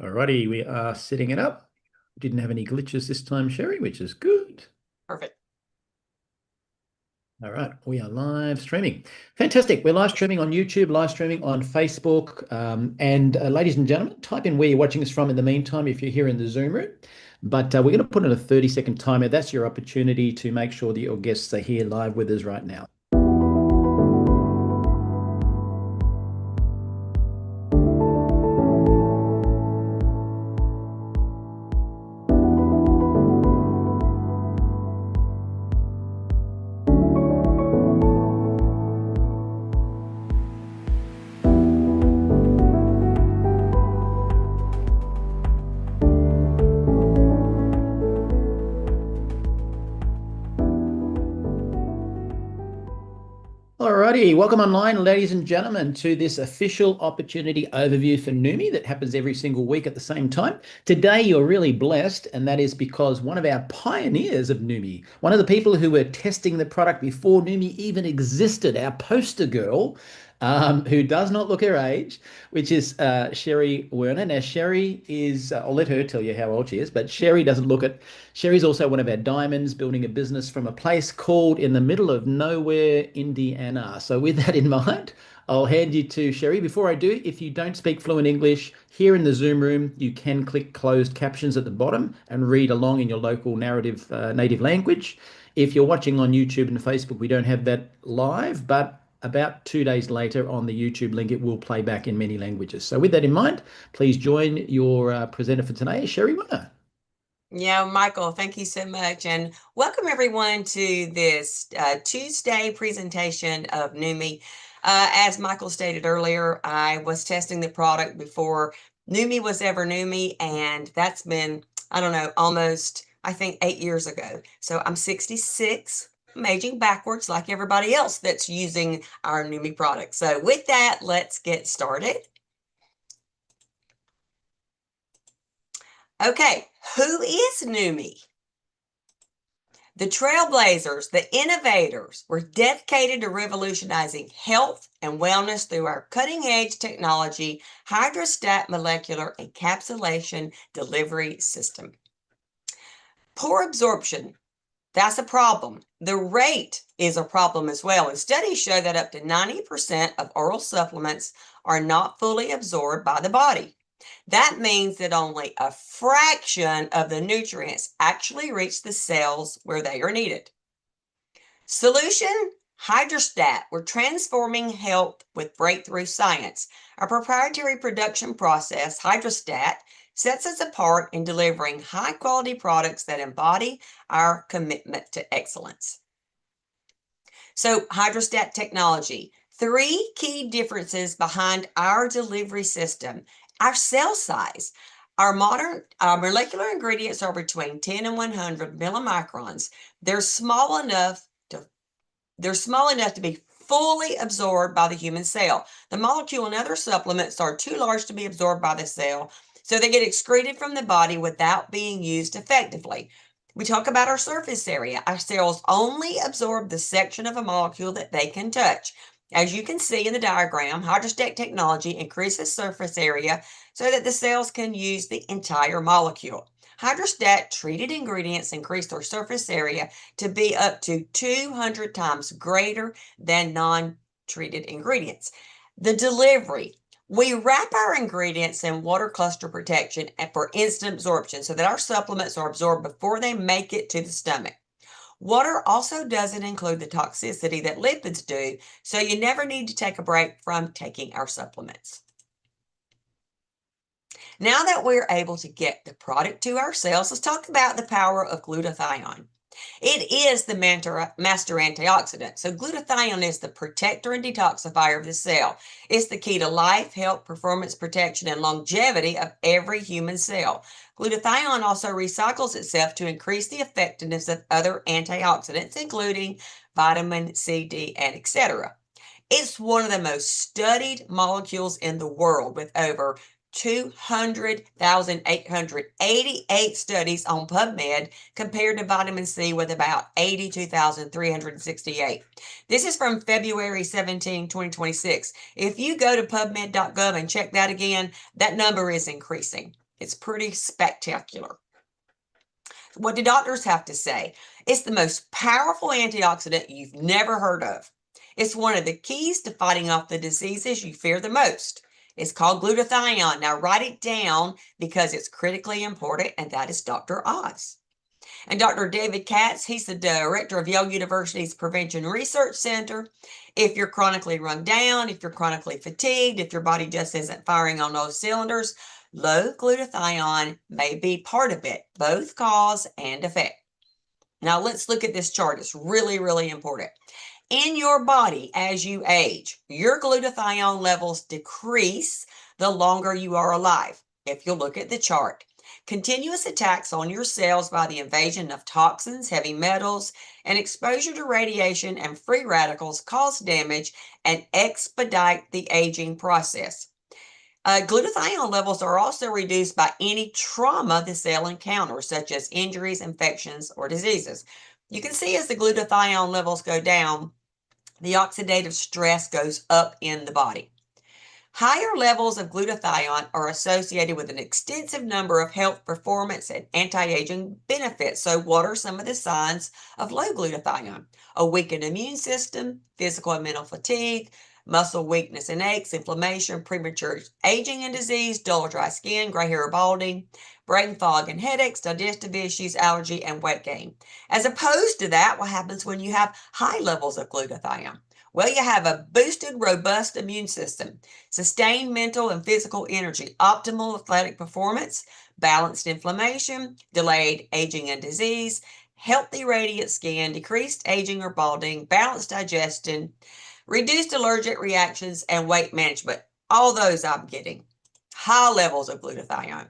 Alrighty, we are setting it up. Didn't have any glitches this time, Sherry, which is good. Perfect. All right, we are live streaming. Fantastic. We're live streaming on YouTube, live streaming on Facebook. And ladies and gentlemen, type in where you're watching us from in the meantime if you're here in the Zoom room. But we're going to put in a 30-second timer. That's your opportunity to make sure that your guests are here live with us right now. Alrighty, welcome online, ladies and gentlemen, to this official opportunity overview for Neumi that happens every single week at the same time. Today, you're really blessed, and that is because one of our pioneers of Neumi, one of the people who were testing the product before Neumi even existed, our poster girl, who does not look her age, which is Sherry Werner. Now, Sherry is, I'll let her tell you how old she is, but Sherry doesn't look it. Sherry's also one of our diamonds, building a business from a place called in the middle of nowhere, Indiana. So, with that in mind, I'll hand you to Sherry. Before I do, if you don't speak fluent English, here in the Zoom room, you can click closed captions at the bottom and read along in your local narrative native language. If you're watching on YouTube and Facebook, we don't have that live, but about 2 days later on the YouTube link, it will play back in many languages. So, with that in mind, please join your presenter for today, Sherry Winner. Yeah, Michael, thank you so much. And welcome everyone to this Tuesday presentation of Neumi. As Michael stated earlier, I was testing the product before Neumi was ever Neumi, and that's been, I don't know, almost, I think, 8 years ago. So I'm 66. I'm aging backwards like everybody else that's using our Neumi product. So with that, let's get started. Okay, who is Neumi? The trailblazers, the innovators, were dedicated to revolutionizing health and wellness through our cutting-edge technology, hydrostat molecular encapsulation delivery system. Poor absorption, that's a problem. The rate is a problem as well. And studies show that up to 90% of oral supplements are not fully absorbed by the body. That means that only a fraction of the nutrients actually reach the cells where they are needed. Solution: Hydrostat. We're transforming health with breakthrough science. Our proprietary production process, Hydrostat, sets us apart in delivering high-quality products that embody our commitment to excellence. So, Hydrostat technology. 3 key differences behind our delivery system. Our cell size. Our molecular ingredients are between 10 and 100 millimicrons. They're small enough to be fully absorbed by the human cell. The molecule in other supplements are too large to be absorbed by the cell, so they get excreted from the body without being used effectively. We talk about our surface area. Our cells only absorb the section of a molecule that they can touch. As you can see in the diagram, Hydrostat technology increases surface area so that the cells can use the entire molecule. Hydrostat treated ingredients increase their surface area to be up to 200 times greater than non-treated ingredients. The delivery. We wrap our ingredients in water cluster protection for instant absorption so that our supplements are absorbed before they make it to the stomach. Water also doesn't include the toxicity that lipids do, so you never need to take a break from taking our supplements. Now that we're able to get the product to our cells, let's talk about the power of glutathione. It is the master antioxidant. So glutathione is the protector and detoxifier of the cell. It's the key to life, health, performance, protection, and longevity of every human cell. Glutathione also recycles itself to increase the effectiveness of other antioxidants, including vitamin C, D, and etc. It's one of the most studied molecules in the world with over 200,888 studies on PubMed compared to vitamin C with about 82,368. This is from February 17, 2026. If you go to pubmed.gov and check that again, that number is increasing. It's pretty spectacular. What do doctors have to say? It's the most powerful antioxidant you've never heard of. It's one of the keys to fighting off the diseases you fear the most. It's called glutathione. Now write it down because it's critically important, and that is Dr. Oz. And Dr. David Katz, he's the director of Yale University's Prevention Research Center. If you're chronically run down, if you're chronically fatigued, if your body just isn't firing on those cylinders, low glutathione may be part of it, both cause and effect. Now let's look at this chart. It's really, really important. In your body, as you age, your glutathione levels decrease the longer you are alive. If you look at the chart, continuous attacks on your cells by the invasion of toxins, heavy metals, and exposure to radiation and free radicals cause damage and expedite the aging process. Glutathione levels are also reduced by any trauma the cell encounters, such as injuries, infections, or diseases. You can see as the glutathione levels go down, the oxidative stress goes up in the body. Higher levels of glutathione are associated with an extensive number of health, performance, and anti-aging benefits. So what are some of the signs of low glutathione? A weakened immune system, physical and mental fatigue, muscle weakness and aches, inflammation, premature aging and disease, dull or dry skin, gray hair or balding, brain fog and headaches, digestive issues, allergy, and weight gain. As opposed to that, what happens when you have high levels of glutathione? Well, you have a boosted, robust immune system, sustained mental and physical energy, optimal athletic performance, balanced inflammation, delayed aging and disease, healthy radiant skin, decreased aging or balding, balanced digestion, reduced allergic reactions, and weight management. All those I'm getting. High levels of glutathione.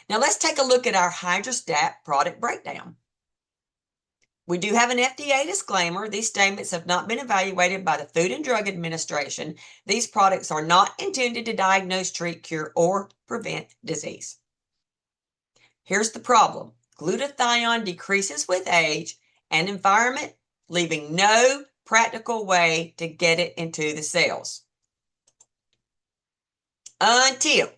Now let's take a look at our Hydrostat product breakdown. We do have an FDA disclaimer. These statements have not been evaluated by the Food and Drug Administration. These products are not intended to diagnose, treat, cure, or prevent disease. Here's the problem. Glutathione decreases with age and environment, leaving no practical way to get it into the cells. Until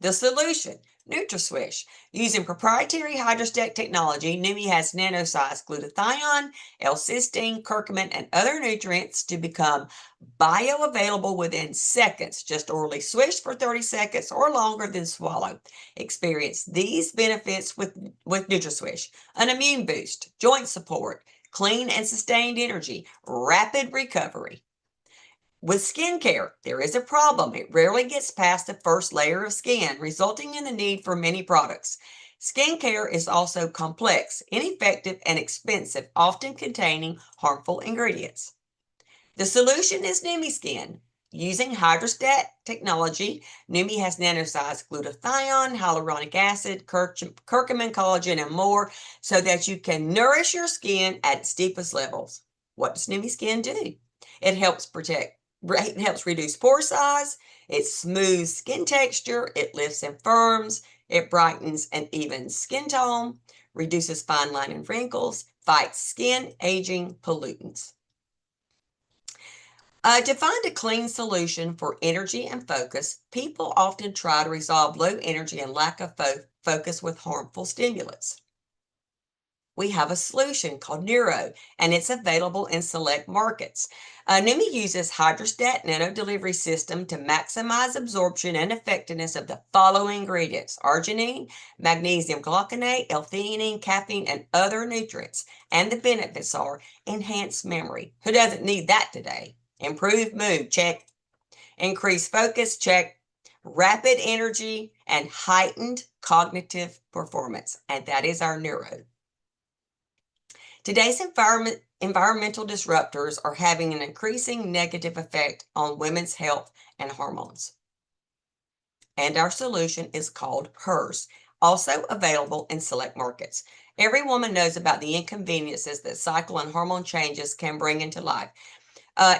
the solution, NutraSwish. Using proprietary Hydrostat technology, Neumi has nanosized glutathione, L-cysteine, curcumin, and other nutrients to become bioavailable within seconds. Just orally swish for 30 seconds or longer than swallow. Experience these benefits with NutraSwish. An immune boost, joint support, clean and sustained energy, rapid recovery. With skincare, there is a problem. It rarely gets past the first layer of skin, resulting in the need for many products. Skincare is also complex, ineffective, and expensive, often containing harmful ingredients. The solution is Neumi Skin. Using Hydrostat technology, Neumi has nanosized glutathione, hyaluronic acid, curcumin, collagen, and more so that you can nourish your skin at its deepest levels. What does Neumi Skin do? It helps reduce pore size, it smooths skin texture, it lifts and firms, it brightens and evens skin tone, reduces fine line and wrinkles, fights skin aging pollutants. To find a clean solution for energy and focus, people often try to resolve low energy and lack of focus with harmful stimulants. We have a solution called Neuro, and it's available in select markets. Neumi uses Hydrostat nano delivery system to maximize absorption and effectiveness of the following ingredients: arginine, magnesium gluconate, L-theanine, caffeine, and other nutrients. And the benefits are enhanced memory. Who doesn't need that today? Improved mood, check. Increased focus, check. Rapid energy and heightened cognitive performance. And that is our Neuro. Today's environmental disruptors are having an increasing negative effect on women's health and hormones. And our solution is called HERS, also available in select markets. Every woman knows about the inconveniences that cycle and hormone changes can bring into life.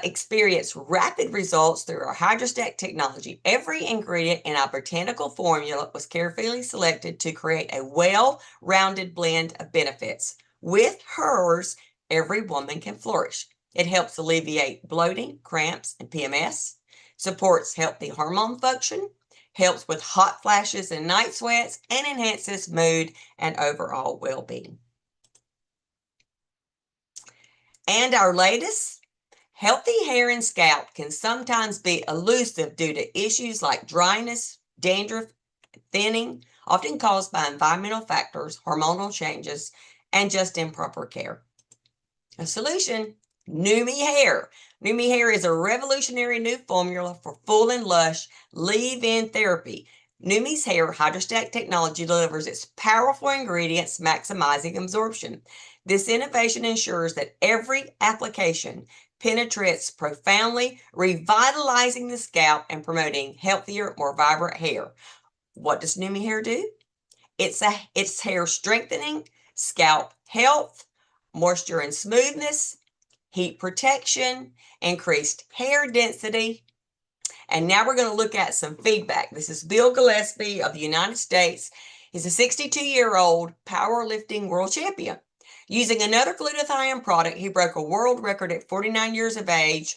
Experience rapid results through our Hydrostat technology. Every ingredient in our botanical formula was carefully selected to create a well-rounded blend of benefits. With HERS, every woman can flourish. It helps alleviate bloating, cramps, and PMS, supports healthy hormone function, helps with hot flashes and night sweats, and enhances mood and overall well-being. And our latest, healthy hair and scalp can sometimes be elusive due to issues like dryness, dandruff, thinning, often caused by environmental factors, hormonal changes, and just improper care. A solution, Neumi Hair. Neumi Hair is a revolutionary new formula for full and lush leave-in therapy. Neumi's hair hydrostatic technology delivers its powerful ingredients, maximizing absorption. This innovation ensures that every application penetrates profoundly, revitalizing the scalp and promoting healthier, more vibrant hair. What does Neumi Hair do? It's hair strengthening, scalp health, moisture and smoothness, heat protection, increased hair density. And now we're going to look at some feedback. This is Bill Gillespie of the United States. He's a 62-year-old powerlifting world champion. Using another glutathione product, he broke a world record at 49 years of age,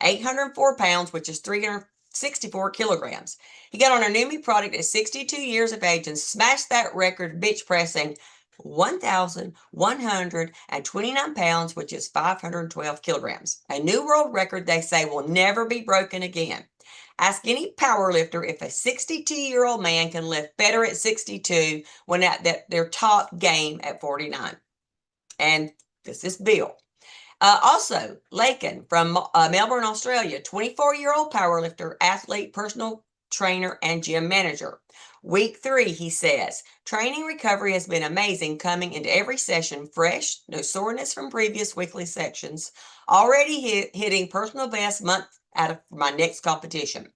804 pounds, which is 364 kilograms. He got on a Neumi product at 62 years of age and smashed that record bench pressing 1,129 pounds, which is 512 kilograms. A new world record, they say, will never be broken again. Ask any powerlifter if a 62-year-old man can lift better at 62 when at their top game at 49. And this is Bill. Also, Lakin from Melbourne, Australia, 24-year-old powerlifter, athlete, personal trainer, and gym manager. Week 3, he says, training recovery has been amazing, coming into every session fresh, no soreness from previous weekly sections, already hitting personal best month out of my next competition.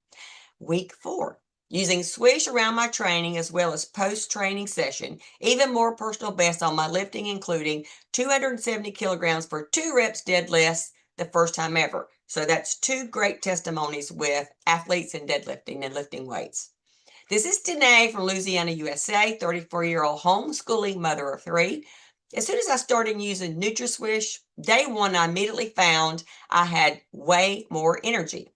Week 4, using Swish around my training as well as post-training session, even more personal best on my lifting, including 270 kilograms for 2 reps deadlifts the first time ever. So that's 2 great testimonies with athletes in deadlifting and lifting weights. This is Danae from Louisiana, USA, 34-year-old homeschooling mother of 3. As soon as I started using NutraSwish, day 1, I immediately found I had way more energy.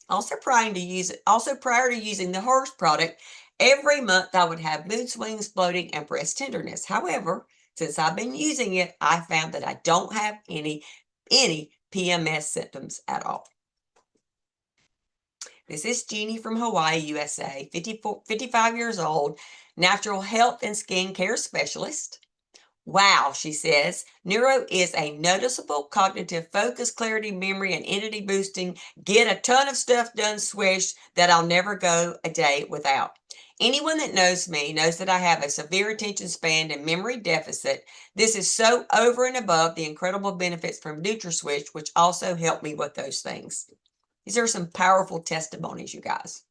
Also prior to using the horse product, every month I would have mood swings, bloating, and breast tenderness. However, since I've been using it, I found that I don't have any PMS symptoms at all. This is Jeannie from Hawaii, USA, 55 years old, natural health and skincare specialist. Wow, she says, Neuro is a noticeable cognitive focus, clarity, memory, and entity boosting, get a ton of stuff done swish that I'll never go a day without. Anyone that knows me knows that I have a severe attention span and memory deficit. This is so over and above the incredible benefits from NutraSwish, which also help me with those things. These are some powerful testimonies, you guys.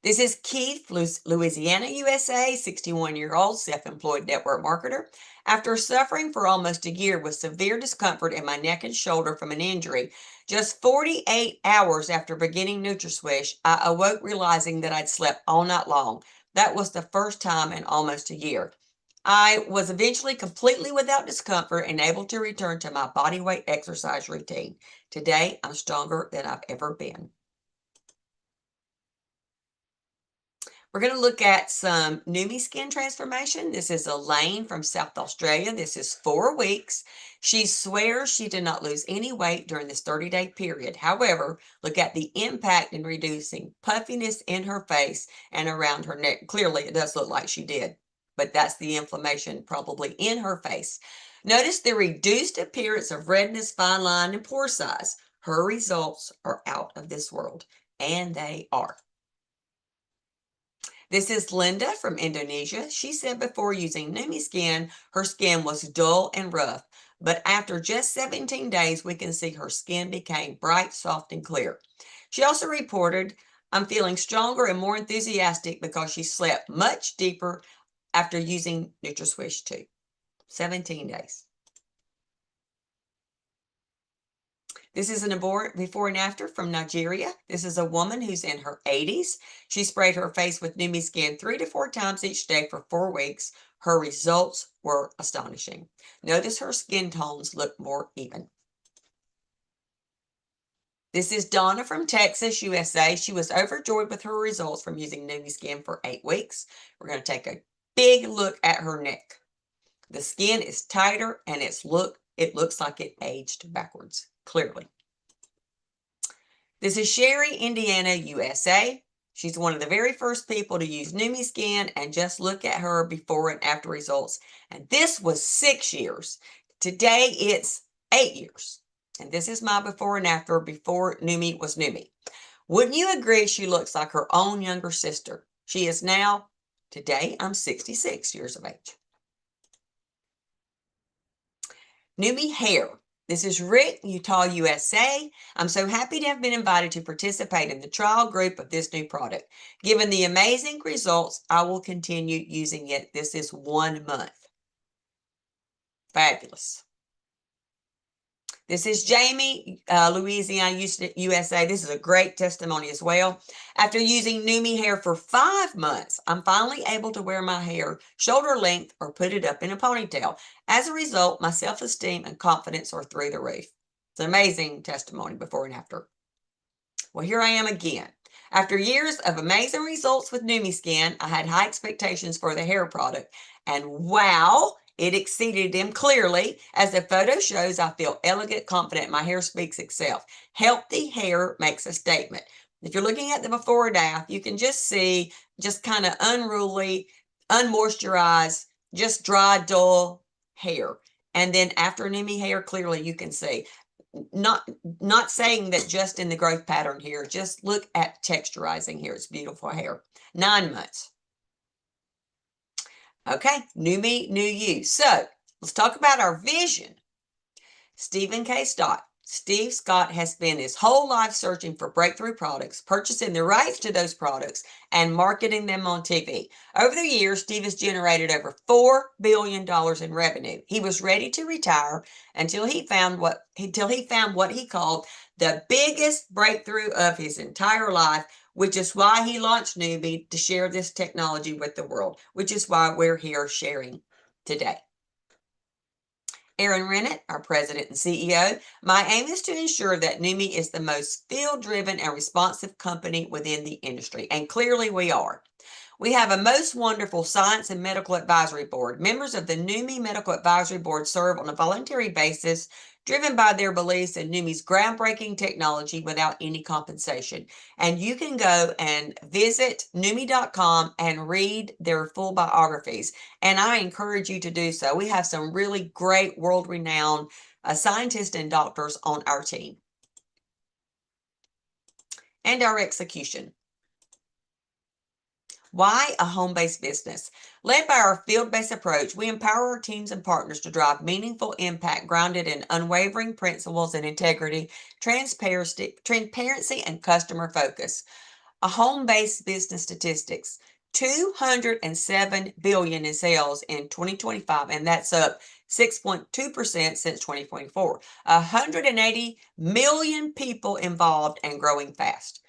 This is Keith, Louisiana, USA, 61-year-old self-employed network marketer. After suffering for almost a year with severe discomfort in my neck and shoulder from an injury, just 48 hours after beginning NutraSwish, I awoke realizing that I'd slept all night long. That was the first time in almost a year. I was eventually completely without discomfort and able to return to my body weight exercise routine. Today, I'm stronger than I've ever been. We're going to look at some Neumi skin transformation. This is Elaine from South Australia. This is 4 weeks. She swears she did not lose any weight during this 30-day period. However, look at the impact in reducing puffiness in her face and around her neck. Clearly, it does look like she did, but that's the inflammation probably in her face. Notice the reduced appearance of redness, fine line, and pore size. Her results are out of this world, and they are. This is Linda from Indonesia. She said before using Neumi Skin, her skin was dull and rough, but after just 17 days, we can see her skin became bright, soft, and clear. She also reported, I'm feeling stronger and more enthusiastic because she slept much deeper after using NutraSwish 2. 17 days. This is an before and after from Nigeria. This is a woman who's in her 80s. She sprayed her face with Neumi Skin 3 to 4 times each day for 4 weeks. Her results were astonishing. Notice her skin tones look more even. This is Donna from Texas, USA. She was overjoyed with her results from using Neumi Skin for 8 weeks. We're going to take a big look at her neck. The skin is tighter and it looks like it aged backwards, clearly. This is Sherry, Indiana, USA. She's one of the very first people to use Neumi Skin, and just look at her before and after results. And this was 6 years. Today it's 8 years. And this is my before and after, before Neumi was Neumi. Wouldn't you agree she looks like her own younger sister? She is now, today I'm 66 years of age. Neumi hair. This is Rick, Utah, USA. I'm so happy to have been invited to participate in the trial group of this new product. Given the amazing results, I will continue using it. This is 1 month. Fabulous. This is Jamie, Louisiana, USA. This is a great testimony as well. After using Neumi hair for 5 months, I'm finally able to wear my hair shoulder length or put it up in a ponytail. As a result, my self-esteem and confidence are through the roof. It's an amazing testimony before and after. Well, here I am again. After years of amazing results with Neumi Skin, I had high expectations for the hair product, and wow, it exceeded them clearly. As the photo shows, I feel elegant, confident. My hair speaks itself. Healthy hair makes a statement. If you're looking at the before and after, you can just see just kind of unruly, unmoisturized, just dry, dull hair. And then after Neumi hair, clearly you can see. Not saying that just in the growth pattern here, just look at texturizing here. It's beautiful hair. 9 months. Okay, new me, new you. So let's talk about our vision. Stephen K. Stott. Steve Scott has spent his whole life searching for breakthrough products, purchasing the rights to those products, and marketing them on TV. Over the years, Steve has generated over $4 billion in revenue. He was ready to retire until he found what he called the biggest breakthrough of his entire life, which is why he launched Neumi to share this technology with the world, which is why we're here sharing today. Aaron Rennett, our president and CEO. My aim is to ensure that Neumi is the most field-driven and responsive company within the industry, and clearly we are. We have a most wonderful science and medical advisory board. Members of the Neumi Medical Advisory Board serve on a voluntary basis, driven by their beliefs in Neumi's groundbreaking technology without any compensation. And you can go and visit Neumi.com and read their full biographies. And I encourage you to do so. We have some really great world-renowned scientists and doctors on our team. And our execution. Why a home-based business? Led by our field-based approach, we empower our teams and partners to drive meaningful impact grounded in unwavering principles and integrity, transparency, and customer focus. A home-based business statistics. $207 billion in sales in 2025, and that's up 6.2% since 2024. 180 million people involved and growing fast.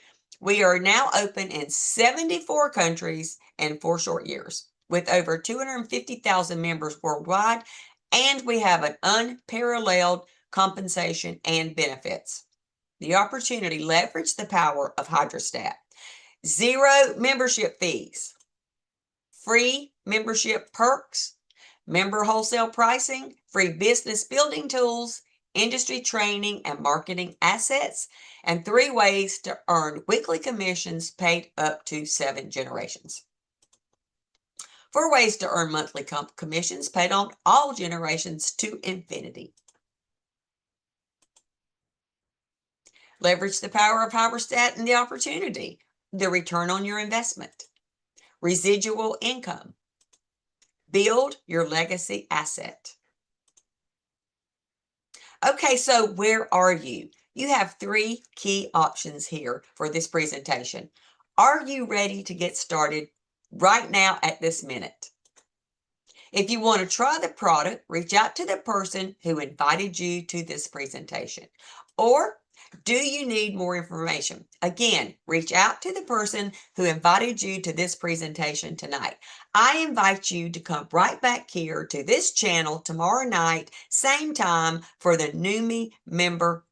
We are now open in 74 countries in 4 short years, with over 250,000 members worldwide, and we have an unparalleled compensation and benefits. The opportunity, leverage the power of Hydrostat. 0 membership fees, free membership perks, member wholesale pricing, free business building tools, industry training and marketing assets, and 3 ways to earn weekly commissions paid up to 7 generations. 4 ways to earn monthly commissions paid on all generations to infinity. Leverage the power of Hydrostat and the opportunity, the return on your investment, residual income, build your legacy asset. Okay, so where are you? You have 3 key options here for this presentation. Are you ready to get started right now at this minute? If you want to try the product, reach out to the person who invited you to this presentation. Or do you need more information? Again, reach out to the person who invited you to this presentation tonight. I invite you to come right back here to this channel tomorrow night, same time, for the Neumi member